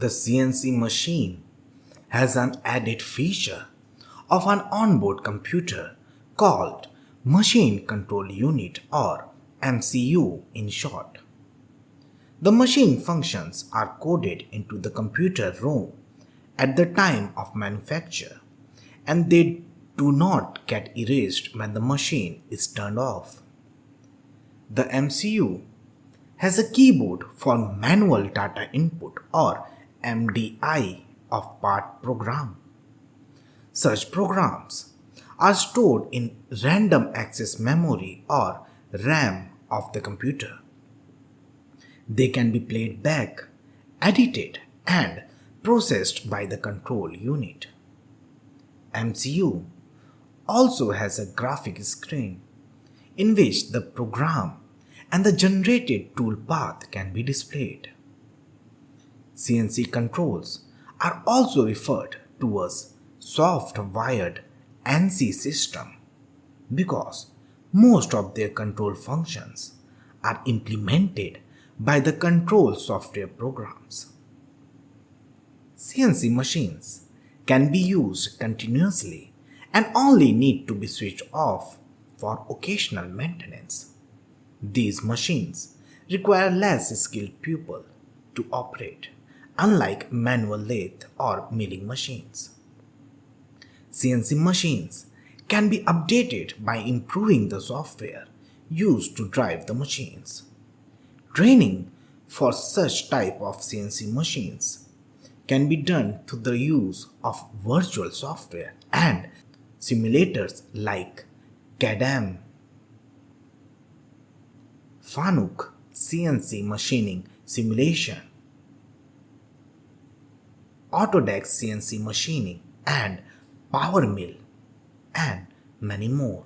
The CNC machine has an added feature of an onboard computer called Machine Control Unit or MCU in short. The machine functions are coded into the computer ROM at the time of manufacture, and they do not get erased when the machine is turned off. The MCU has a keyboard for manual data input or MDI of part program. Such programs are stored in random access memory or RAM of the computer. They can be played back, edited, and processed by the control unit. MCU also has a graphic screen in which the program and the generated toolpath can be displayed. CNC controls are also referred to as soft-wired NC system because most of their control functions are implemented by the control software programs. CNC machines can be used continuously and only need to be switched off for occasional maintenance. These machines require less skilled people to operate, unlike manual lathe or milling machines. CNC machines can be updated by improving the software used to drive the machines. Training for such type of CNC machines can be done through the use of virtual software and simulators like CAD/CAM, Fanuc CNC machining simulation, Autodesk CNC machining, and Power Mill, and many more.